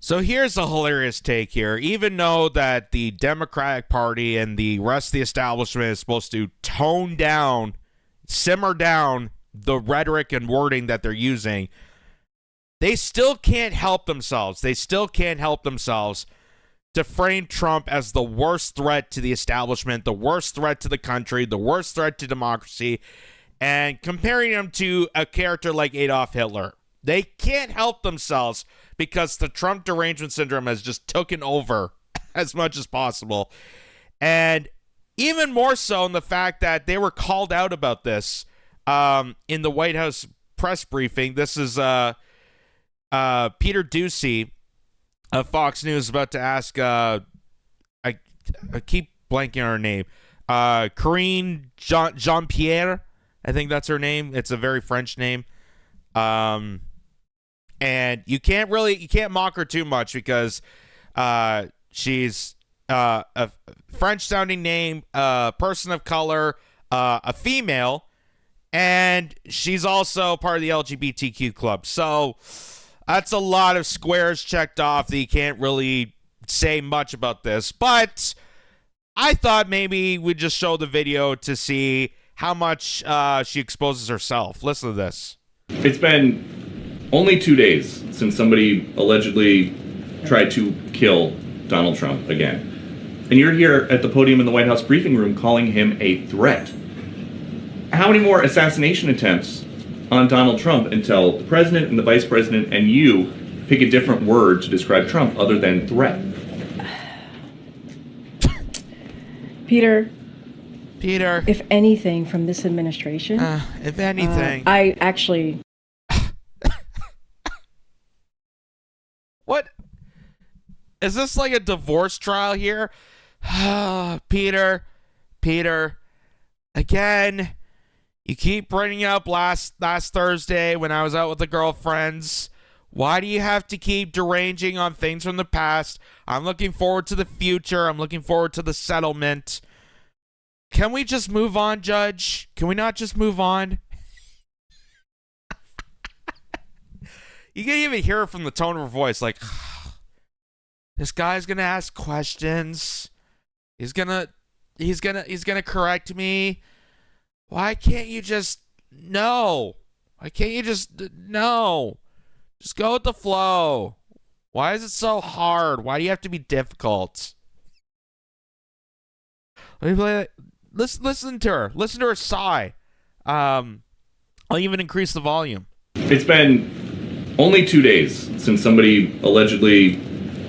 So here's a hilarious take here. Even though that the Democratic Party and the rest of the establishment is supposed to tone down, simmer down the rhetoric and wording that they're using, they still can't help themselves. They still can't help themselves to frame Trump as the worst threat to the establishment, the worst threat to the country, the worst threat to democracy, and comparing him to a character like Adolf Hitler. They can't help themselves because the Trump derangement syndrome has just taken over as much as possible. And even more so in the fact that they were called out about this in the White House press briefing. This is Peter Doucy of Fox News about to ask, I keep blanking on her name, Kareen Jean-Pierre, I think that's her name. It's a very French name. And you can't mock her too much because she's a French-sounding name, a person of color, a female, and she's also part of the LGBTQ club. So that's a lot of squares checked off that you can't really say much about this. But I thought maybe we'd just show the video to see how much she exposes herself. Listen to this. It's been only 2 days since somebody allegedly tried to kill Donald Trump again. And you're here at the podium in the White House briefing room calling him a threat. How many more assassination attempts on Donald Trump until the president and the vice president and you pick a different word to describe Trump other than threat? Peter, If anything from this administration, if anything, I actually... What? Is this like a divorce trial here? Peter, again, you keep bringing up last Thursday when I was out with the girlfriends. Why do you have to keep deranging on things from the past? I'm looking forward to the future. I'm looking forward to the settlement. Can we just move on, Judge? Can we not just move on? You can even hear it from the tone of her voice, like, this guy's gonna ask questions. He's gonna correct me. Why can't you just no? Why can't you just no? Just go with the flow. Why is it so hard? Why do you have to be difficult? Let me play that. Listen to her. Listen to her sigh. I'll even increase the volume. It's been only 2 days since somebody allegedly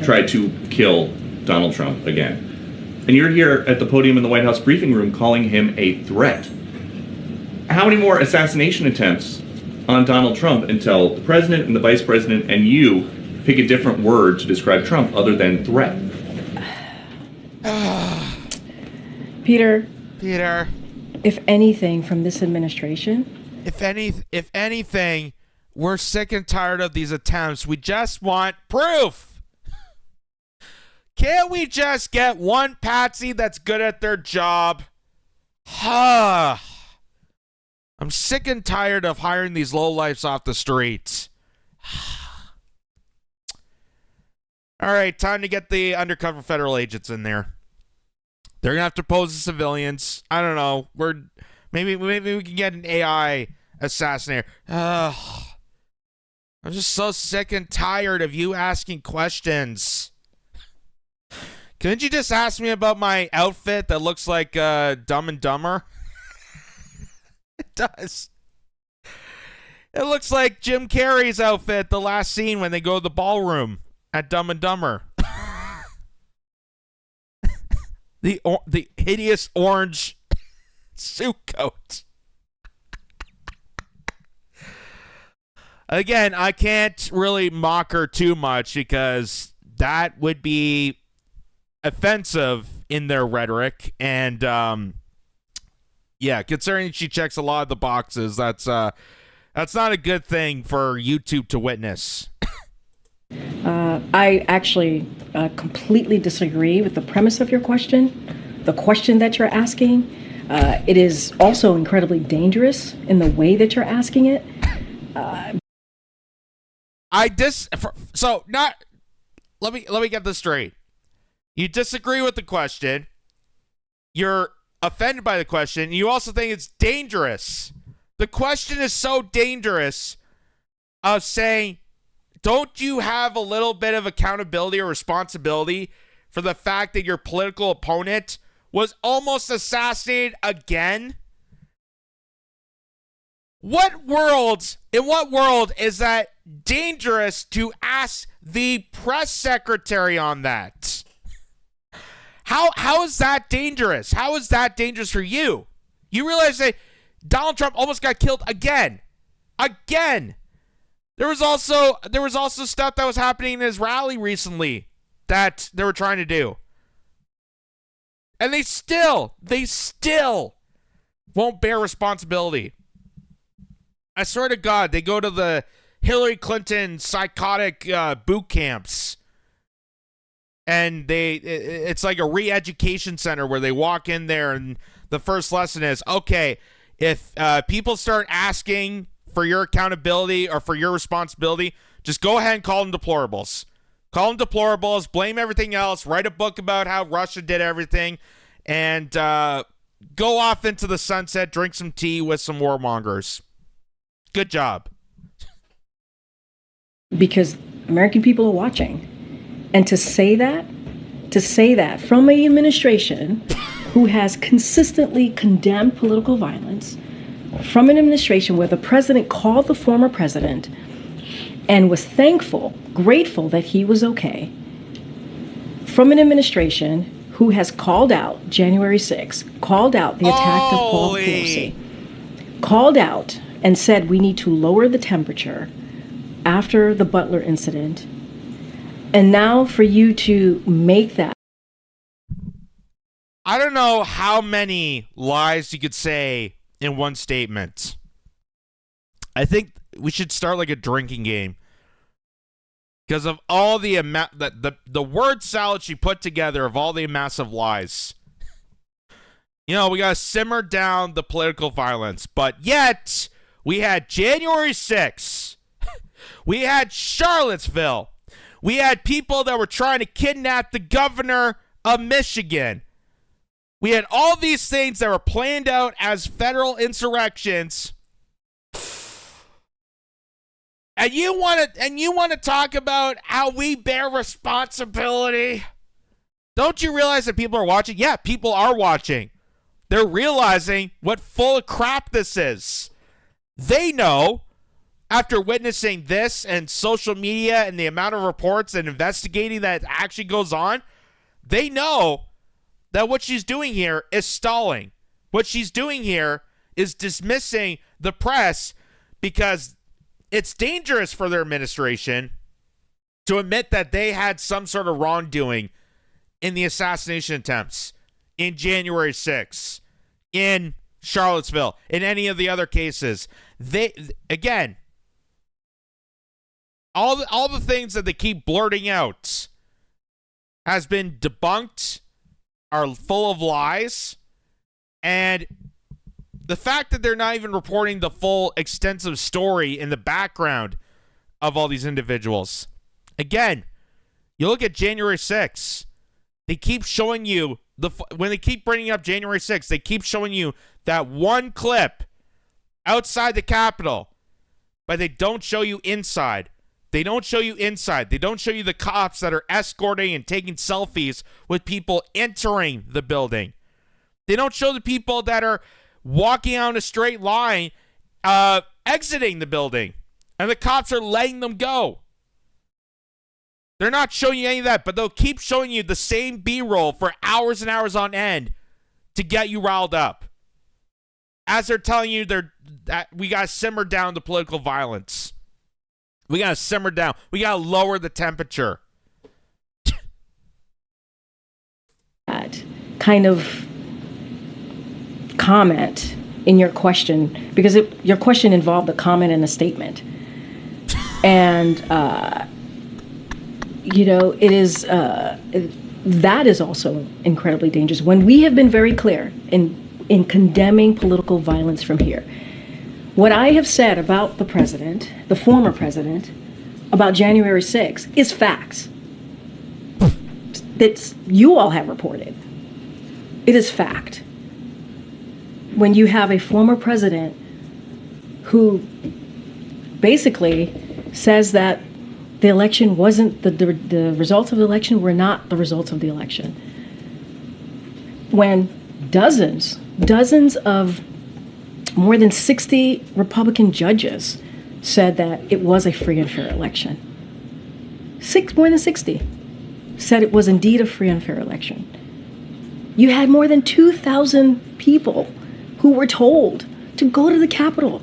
tried to kill Donald Trump again. And you're here at the podium in the White House briefing room calling him a threat. How many more assassination attempts on Donald Trump until the president and the vice president and you pick a different word to describe Trump other than threat? Peter, if anything from this administration, if anything, we're sick and tired of these attempts. We just want proof. Can't we just get one patsy that's good at their job? I'm sick and tired of hiring these lowlifes off the streets. All right, time to get the undercover federal agents in there. They're gonna have to pose as civilians. I don't know. Maybe we can get an AI assassinator. I'm just so sick and tired of you asking questions. Couldn't you just ask me about my outfit that looks like Dumb and Dumber? It does. It looks like Jim Carrey's outfit, the last scene when they go to the ballroom at Dumb and Dumber. The hideous orange suit coat. Again, I can't really mock her too much because that would be offensive in their rhetoric. And, yeah, considering she checks a lot of the boxes, that's not a good thing for YouTube to witness. I actually completely disagree with the premise of your question, the question that you're asking. It is also incredibly dangerous in the way that you're asking it. let me get this straight. You disagree with the question. You're offended by the question. You also think it's dangerous. The question is so dangerous of saying, don't you have a little bit of accountability or responsibility for the fact that your political opponent was almost assassinated again? In what world is that dangerous to ask the press secretary on that? How is that dangerous? How is that dangerous for you? You realize that Donald Trump almost got killed again. Again. There was also stuff that was happening in his rally recently that they were trying to do. And they still won't bear responsibility. I swear to God, they go to the Hillary Clinton psychotic boot camps. And it's like a re-education center where they walk in there and the first lesson is, okay, if people start asking for your accountability or for your responsibility, just go ahead and call them deplorables. Call them deplorables, blame everything else, write a book about how Russia did everything, and go off into the sunset, drink some tea with some warmongers. Good job. Because American people are watching. And to say that from an administration who has consistently condemned political violence, from an administration where the president called the former president and was grateful that he was okay, from an administration who has called out January 6th, called out the attack of Paul Pelosi, called out and said we need to lower the temperature after the Butler incident. And now for you to make that. I don't know how many lies you could say in one statement. I think we should start like a drinking game. Because of all the amount, the word salad she put together of all the massive lies. You know, we got to simmer down the political violence. But yet, we had January 6th. We had Charlottesville. We had people that were trying to kidnap the governor of Michigan. We had all these things that were planned out as federal insurrections. And you want to talk about how we bear responsibility? Don't you realize that people are watching? Yeah, people are watching. They're realizing what full of crap this is. They know, after witnessing this and social media and the amount of reports and investigating that actually goes on, they know that what she's doing here is stalling. What she's doing here is dismissing the press because it's dangerous for their administration to admit that they had some sort of wrongdoing in the assassination attempts in January 6th, in Charlottesville, in any of the other cases. Again, all the things that they keep blurting out has been debunked, are full of lies, and the fact that they're not even reporting the full extensive story in the background of all these individuals. Again, you look at January 6th, they keep showing you, when they keep bringing up January 6th, they keep showing you that one clip outside the Capitol, but they don't show you inside. They don't show you inside. They don't show you the cops that are escorting and taking selfies with people entering the building. They don't show the people that are walking out in a straight line, exiting the building, and the cops are letting them go. They're not showing you any of that, but they'll keep showing you the same B-roll for hours and hours on end to get you riled up. As they're telling you that we got to simmer down the political violence. We got to simmer down. We got to lower the temperature. That kind of comment in your question, because your question involved a comment and a statement. And, it is, that is also incredibly dangerous. When we have been very clear in condemning political violence from here, what I have said about the president, the former president, about January 6th is facts. that you all have reported. It is fact. When you have a former president who basically says that the election wasn't, the results of the election were not the results of the election. When dozens of more than 60 Republican judges said that it was a free and fair election. More than 60 said it was indeed a free and fair election. You had more than 2,000 people who were told to go to the Capitol.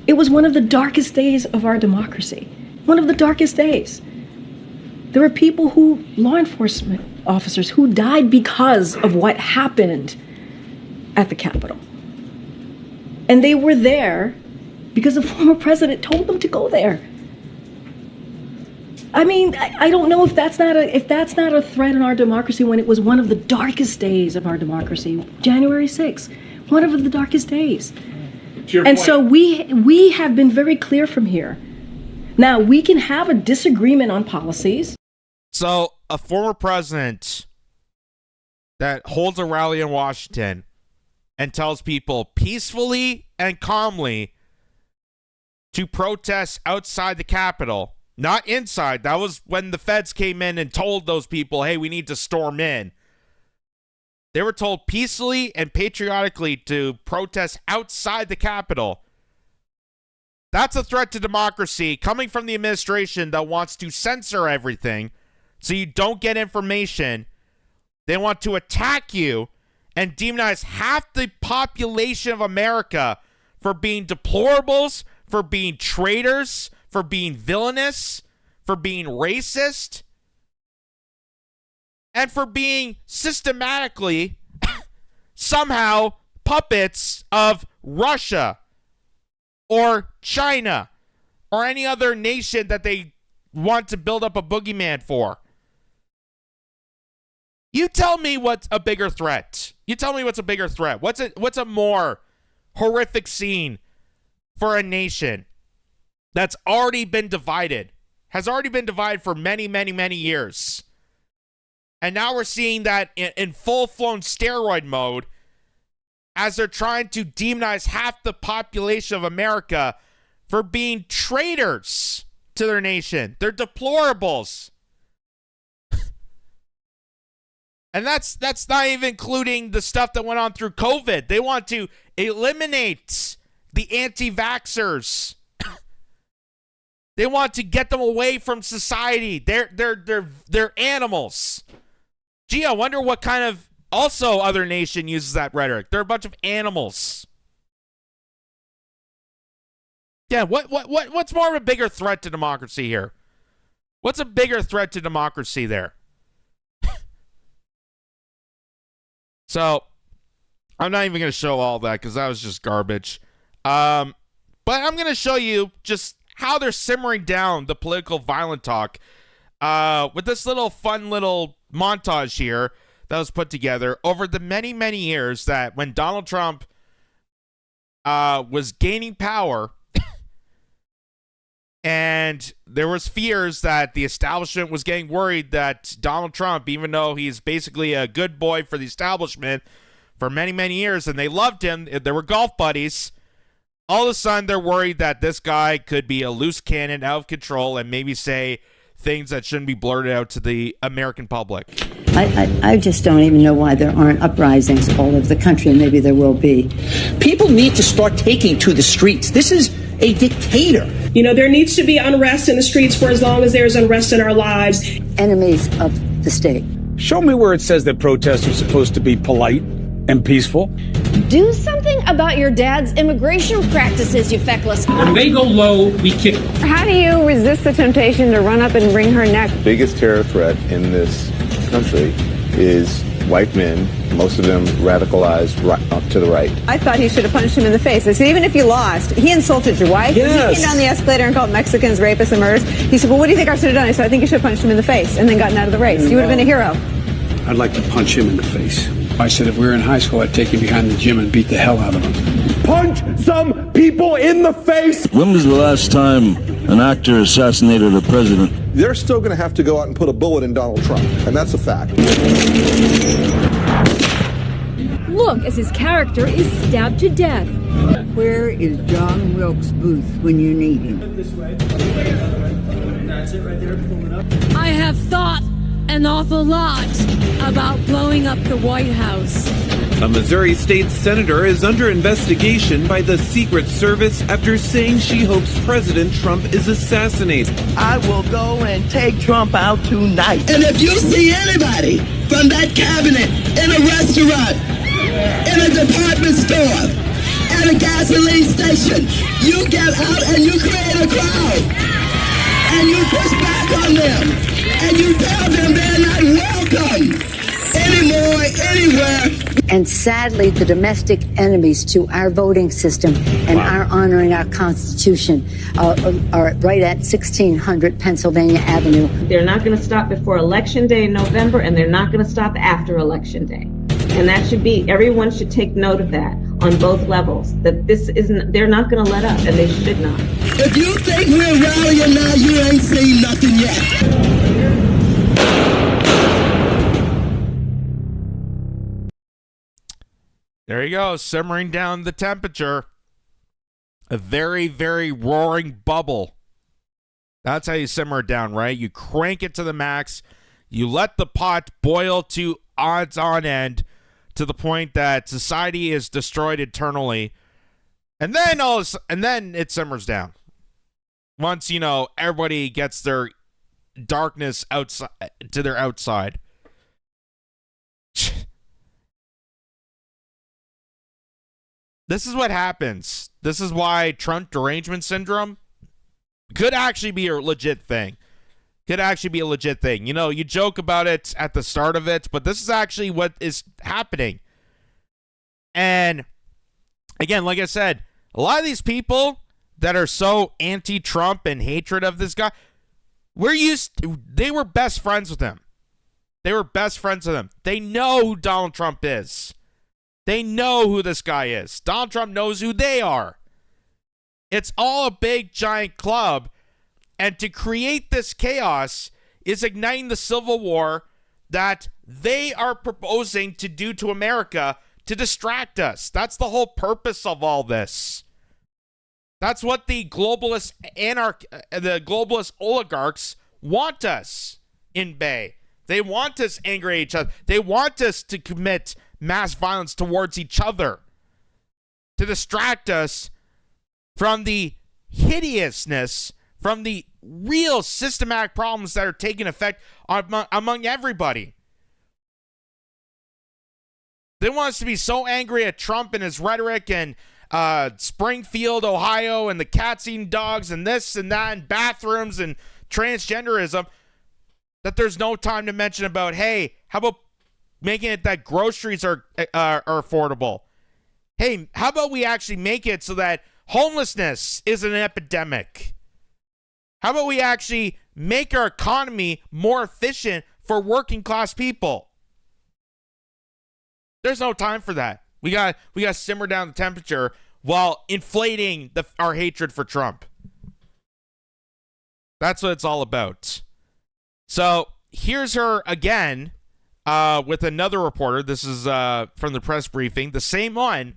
It was one of the darkest days of our democracy. One of the darkest days. There were law enforcement officers who died because of what happened at the Capitol. And they were there because the former president told them to go there. I mean, I don't know if that's not a threat in our democracy when it was one of the darkest days of our democracy, January 6th, one of the darkest days. And so we have been very clear from here. Now, we can have a disagreement on policies. So a former president that holds a rally in Washington and tells people peacefully and calmly to protest outside the Capitol, not inside. That was when the feds came in and told those people, hey, we need to storm in. They were told peacefully and patriotically to protest outside the Capitol. That's a threat to democracy coming from the administration that wants to censor everything so you don't get information. They want to attack you and demonize half the population of America for being deplorables, for being traitors, for being villainous, for being racist, and for being systematically somehow puppets of Russia or China or any other nation that they want to build up a boogeyman for. You tell me what's a bigger threat. You tell me what's a bigger threat. What's a more horrific scene for a nation that's already been divided, has already been divided for many, many, many years. And now we're seeing that in full-flown steroid mode as they're trying to demonize half the population of America for being traitors to their nation. They're deplorables. And that's not even including the stuff that went on through COVID. They want to eliminate the anti-vaxxers. They want to get them away from society. They're animals. Gee, I wonder what kind of also other nation uses that rhetoric. They're a bunch of animals. Yeah, what's more of a bigger threat to democracy here? What's a bigger threat to democracy there? So, I'm not even going to show all that because that was just garbage. But I'm going to show you just how they're simmering down the political violent talk with this little fun little montage here that was put together over the many, many years that when Donald Trump was gaining power and there was fears that the establishment was getting worried that Donald Trump, even though he's basically a good boy for the establishment for many, many years, and they loved him, they were golf buddies, all of a sudden they're worried that this guy could be a loose cannon, out of control, and maybe say things that shouldn't be blurted out to the American public. I just don't even know why there aren't uprisings all over the country, and maybe there will be. People need to start taking to the streets. This is a dictator. You know, there needs to be unrest in the streets for as long as there's unrest in our lives. Enemies of the state. Show me where it says that protests are supposed to be polite and peaceful. Do something about your dad's immigration practices, you feckless. When they go low, we kick them. How do you resist the temptation to run up and wring her neck? The biggest terror threat in this country is white men, most of them radicalized right up to the right. I thought he should have punched him in the face. I said, even if you lost, he insulted your wife. Yes. He came down the escalator and called Mexicans rapists and murderers. He said, well, what do you think I should have done? I said, I think you should have punched him in the face and then gotten out of the race. You would have been a hero. I'd like to punch him in the face. I said if we were in high school, I'd take him behind the gym and beat the hell out of him. Punch some people in the face! When was the last time an actor assassinated a president. They're still going to have to go out and put a bullet in Donald Trump, and that's a fact. Look as his character is stabbed to death. Where is John Wilkes Booth when you need him? I have thought an awful lot about blowing up the White House. A Missouri state senator is under investigation by the Secret Service after saying she hopes President Trump is assassinated. I will go and take Trump out tonight. And if you see anybody from that cabinet in a restaurant, in a department store, at a gasoline station, you get out and you create a crowd. And you push back on them. And you tell them they're not welcome anymore, anywhere. And sadly, the domestic enemies to our voting system and our honoring our Constitution are right at 1600 Pennsylvania Avenue. They're not going to stop before Election Day in November, and they're not going to stop after Election Day. And that should be, everyone should take note of that on both levels, that this isn't, they're not going to let up, and they should not. If you think we're rallying now, you ain't seen nothing yet. There you go, simmering down the temperature. A very, very roaring bubble. That's how you simmer it down, right? You crank it to the max. You let the pot boil to odds on end to the point that society is destroyed eternally. And then it simmers down. Once, everybody gets their darkness outside to their outside. This is what happens. This is why Trump derangement syndrome could actually be a legit thing. You joke about it at the start of it, but this is actually what is happening. And again, like I said, a lot of these people that are so anti-Trump and hatred of this guy, they were best friends with him. They know who Donald Trump is. They know who this guy is. Donald Trump knows who they are. It's all a big, giant club. And to create this chaos is igniting the civil war that they are proposing to do to America to distract us. That's the whole purpose of all this. That's what the globalist oligarchs want us in Bay. They want us angry at each other. They want us to commit mass violence towards each other to distract us from the hideousness, from the real systematic problems that are taking effect among everybody. They want us to be so angry at Trump and his rhetoric and Springfield, Ohio, and the cats eating dogs and this and that and bathrooms and transgenderism that there's no time to mention about, hey, how about making it that groceries are affordable? Hey, how about we actually make it so that homelessness is an epidemic? How about we actually make our economy more efficient for working class people? There's no time for that. We got to simmer down the temperature while inflating our hatred for Trump. That's what it's all about. So here's her again with another reporter. This is from the press briefing, the same one.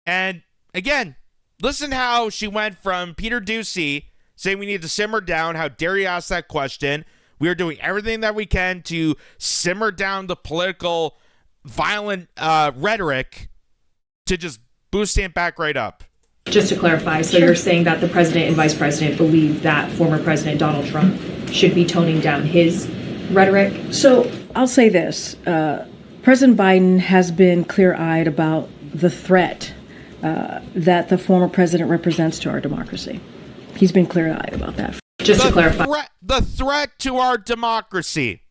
And again, listen how she went from Peter Doucy saying we need to simmer down. How dare you ask that question? We are doing everything that we can to simmer down the political violent rhetoric to just boost it back right up. Just to clarify, so you're saying that the president and vice president believe that former President Donald Trump should be toning down his rhetoric? So I'll say this. President Biden has been clear-eyed about the threat that the former president represents to our democracy. He's been clear-eyed about that. Just to clarify. The threat to our democracy.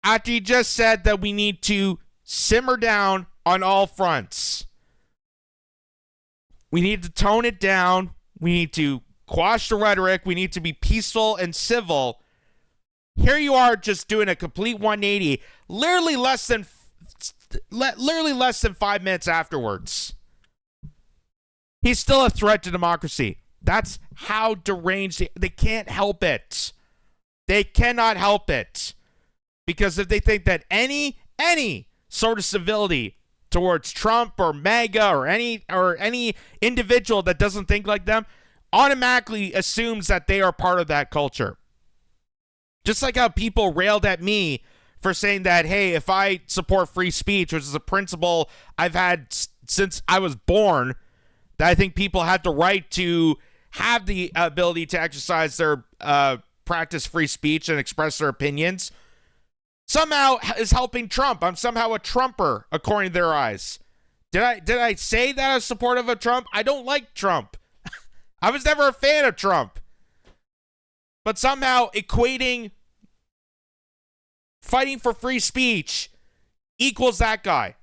After he just said that we need to simmer down on all fronts. We need to tone it down. We need to quash the rhetoric. We need to be peaceful and civil. Here you are just doing a complete 180, literally less than 5 minutes afterwards. He's still a threat to democracy. That's how deranged they can't help it. They cannot help it. Because if they think that any sort of civility towards Trump or MAGA or any individual that doesn't think like them automatically assumes that they are part of that culture. Just like how people railed at me for saying that, hey, if I support free speech, which is a principle I've had since I was born, that I think people have the right to have the ability to exercise their practice free speech and express their opinions, somehow is helping Trump. I'm somehow a Trumper, according to their eyes. Did I say that I was supportive of Trump? I don't like Trump. I was never a fan of Trump. But somehow equating fighting for free speech equals that guy.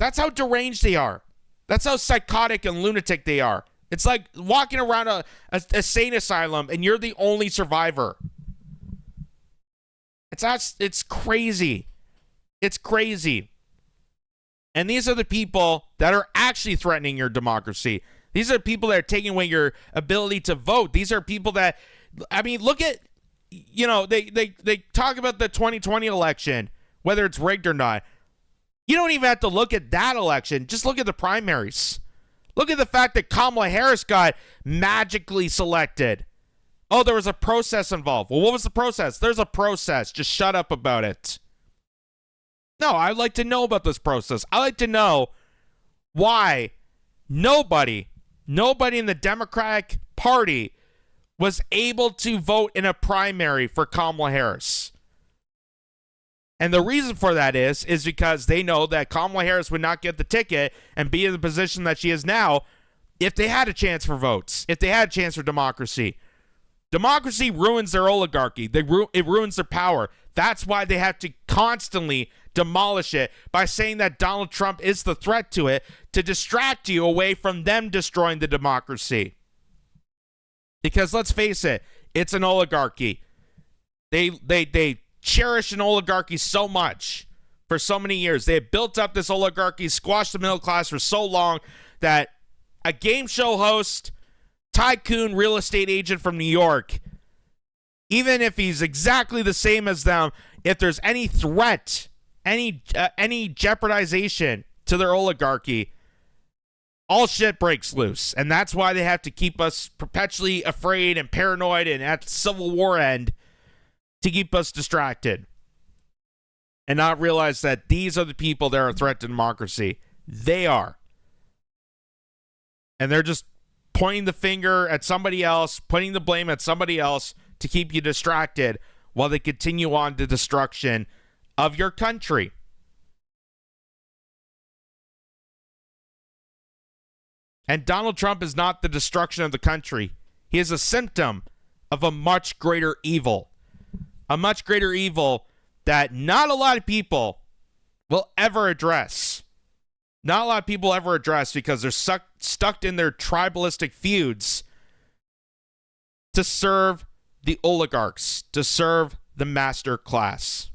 That's how deranged they are. That's how psychotic and lunatic they are. It's like walking around a sane asylum and you're the only survivor. It's crazy. It's crazy. And these are the people that are actually threatening your democracy. These are people that are taking away your ability to vote. These are people that, I mean, look at, they talk about the 2020 election, whether it's rigged or not. You don't even have to look at that election. Just look at the primaries. Look at the fact that Kamala Harris got magically selected. Oh, there was a process involved. Well, what was the process? There's a process. Just shut up about it. No, I'd like to know about this process. I'd like to know why nobody in the Democratic Party was able to vote in a primary for Kamala Harris. And the reason for that is because they know that Kamala Harris would not get the ticket and be in the position that she is now if they had a chance for votes, if they had a chance for democracy. Democracy ruins their oligarchy. It ruins their power. That's why they have to constantly demolish it by saying that Donald Trump is the threat to it, to distract you away from them destroying the democracy. Because let's face it, it's an oligarchy. They cherish an oligarchy so much for so many years. They have built up this oligarchy, squashed the middle class for so long that a game show host, tycoon real estate agent from New York, even if he's exactly the same as them, if there's any threat, any jeopardization to their oligarchy, all shit breaks loose. And that's why they have to keep us perpetually afraid and paranoid and at the Civil War end to keep us distracted and not realize that these are the people that are a threat to democracy. They are. And they're just pointing the finger at somebody else, putting the blame at somebody else to keep you distracted while they continue on the destruction of your country. And Donald Trump is not the destruction of the country. He is a symptom of a much greater evil. A much greater evil that not a lot of people will ever address. Not a lot of people ever address because they're stuck in their tribalistic feuds to serve the oligarchs, to serve the master class.